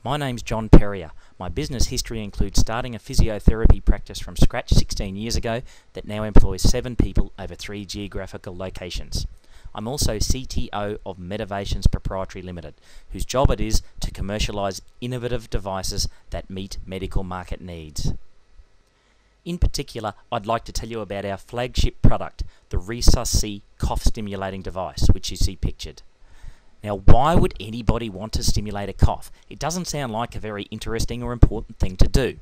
My name's John Perrier. My business history includes starting a physiotherapy practice from scratch 16 years ago that now employs 7 people over 3 geographical locations. I'm also CTO of Medivations Pty Ltd, whose job it is to commercialise innovative devices that meet medical market needs. In particular, I'd like to tell you about our flagship product, the RESUSS-C cough stimulating device, which you see pictured. Now, why would anybody want to stimulate a cough? It doesn't sound like a very interesting or important thing to do.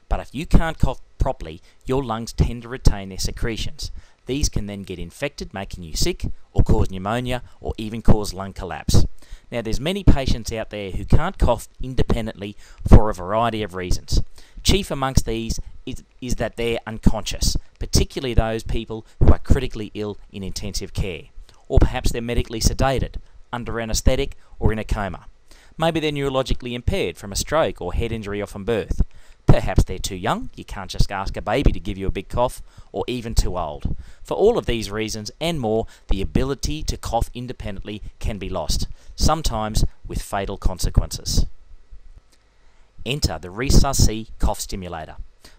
But if you can't cough properly, your lungs tend to retain their secretions. These can then get infected, making you sick, or cause pneumonia, or even cause lung collapse. Now, there's many patients out there who can't cough independently for a variety of reasons. Chief amongst these is that they're unconscious, particularly those people who are critically ill in intensive care. Or perhaps they're medically sedated, under anaesthetic, or in a coma. Maybe they're neurologically impaired from a stroke or head injury or from birth. Perhaps they're too young, you can't just ask a baby to give you a big cough, or even too old. For all of these reasons and more, the ability to cough independently can be lost, sometimes with fatal consequences. Enter the RESUSS-C cough stimulator.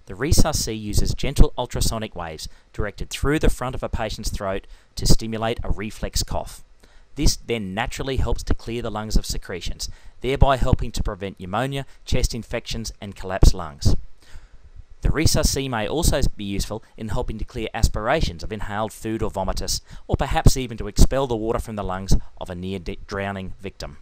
The RESUSS-C uses gentle ultrasonic waves directed through the front of a patient's throat to stimulate a reflex cough. This then naturally helps to clear the lungs of secretions, thereby helping to prevent pneumonia, chest infections, and collapsed lungs. The RESUSS-C may also be useful in helping to clear aspirations of inhaled food or vomitus, or perhaps even to expel the water from the lungs of a near-drowning victim.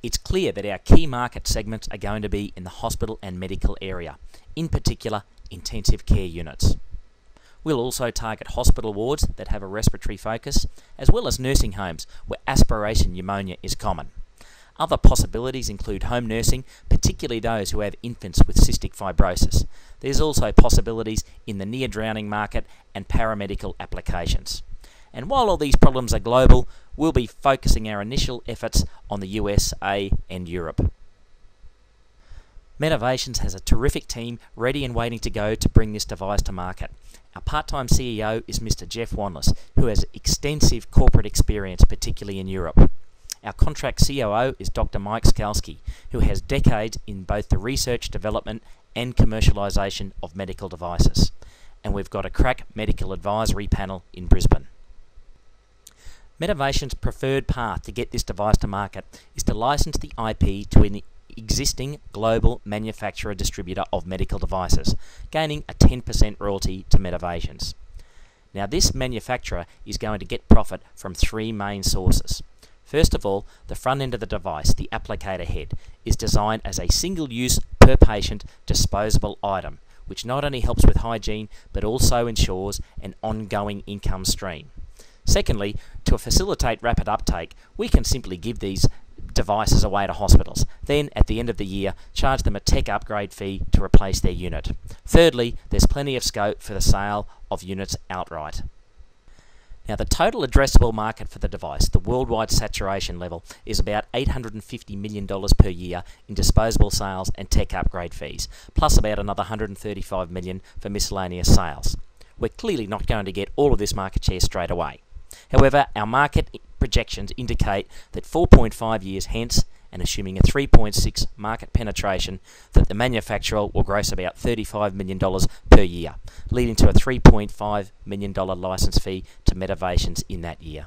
It's clear that our key market segments are going to be in the hospital and medical area, in particular intensive care units. We'll also target hospital wards that have a respiratory focus, as well as nursing homes where aspiration pneumonia is common. Other possibilities include home nursing, particularly those who have infants with cystic fibrosis. There's also possibilities in the near-drowning market and paramedical applications. And while all these problems are global, we'll be focusing our initial efforts on the USA and Europe. Medivations has a terrific team ready and waiting to go to bring this device to market. Our part-time CEO is Mr. Jeff Wanless, who has extensive corporate experience, particularly in Europe. Our contract COO is Dr. Mike Skalski, who has decades in both the research, development and commercialisation of medical devices. And we've got a crack medical advisory panel in Brisbane. Medivations' preferred path to get this device to market is to license the IP to an existing global manufacturer distributor of medical devices, gaining a 10% royalty to Medivations. Now, this manufacturer is going to get profit from 3 main sources. First of all, the front end of the device, the applicator head, is designed as a single-use per patient disposable item, which not only helps with hygiene but also ensures an ongoing income stream. Secondly, to facilitate rapid uptake, we can simply give these devices away to hospitals. Then, at the end of the year, charge them a tech upgrade fee to replace their unit. Thirdly, there's plenty of scope for the sale of units outright. Now, the total addressable market for the device, the worldwide saturation level, is about $850 million per year in disposable sales and tech upgrade fees, plus about another $135 million for miscellaneous sales. We're clearly not going to get all of this market share straight away. However, our market projections indicate that 4.5 years hence, and assuming a 3.6 market penetration, that the manufacturer will gross about $35 million per year, leading to a $3.5 million license fee to Medivations in that year.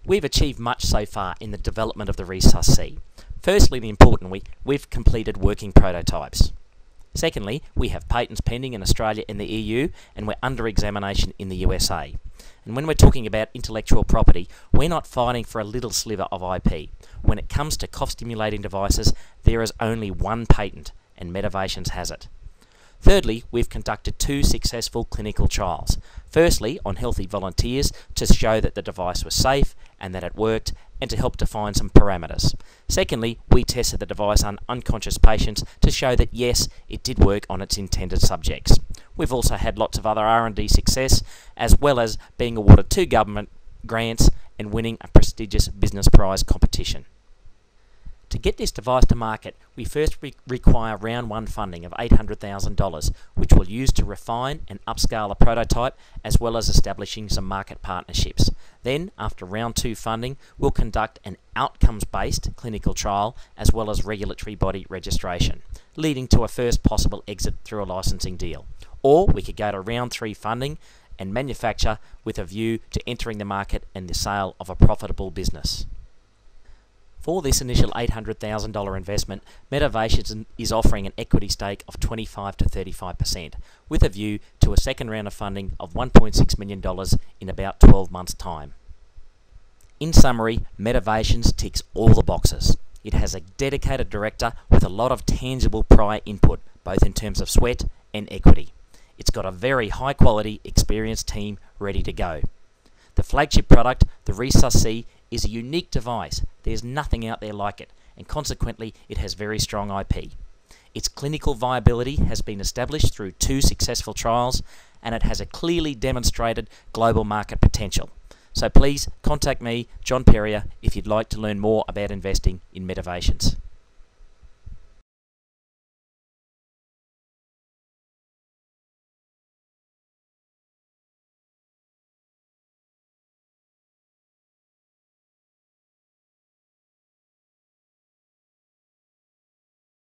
We've achieved much so far in the development of the RESUSS-C. Firstly, and importantly, we've completed working prototypes. Secondly, we have patents pending in Australia and the EU, and we're under examination in the USA. And when we're talking about intellectual property, we're not fighting for a little sliver of IP. When it comes to cough stimulating devices, there is only one patent, and Medivations has it. Thirdly, we've conducted 2 successful clinical trials. Firstly, on healthy volunteers to show that the device was safe and that it worked, and to help define some parameters. Secondly, we tested the device on unconscious patients to show that yes, it did work on its intended subjects. We've also had lots of other R&D success, as well as being awarded 2 government grants and winning a prestigious business prize competition. To get this device to market, we first require round 1 funding of $800,000, which we'll use to refine and upscale a prototype, as well as establishing some market partnerships. Then, after round 2 funding, we'll conduct an outcomes-based clinical trial, as well as regulatory body registration, leading to a first possible exit through a licensing deal. Or we could go to round 3 funding and manufacture with a view to entering the market and the sale of a profitable business. For this initial $800,000 investment, Medivations is offering an equity stake of 25 to 35%, with a view to a second round of funding of $1.6 million in about 12 months' time. In summary, Medivations ticks all the boxes. It has a dedicated director with a lot of tangible prior input, both in terms of sweat and equity. It's got a very high quality, experienced team ready to go. The flagship product, the RESUSS-C, is a unique device. There's nothing out there like it, and consequently it has very strong IP. Its clinical viability has been established through 2 successful trials, and it has a clearly demonstrated global market potential. So please contact me, John Perrier, if you'd like to learn more about investing in Medivations.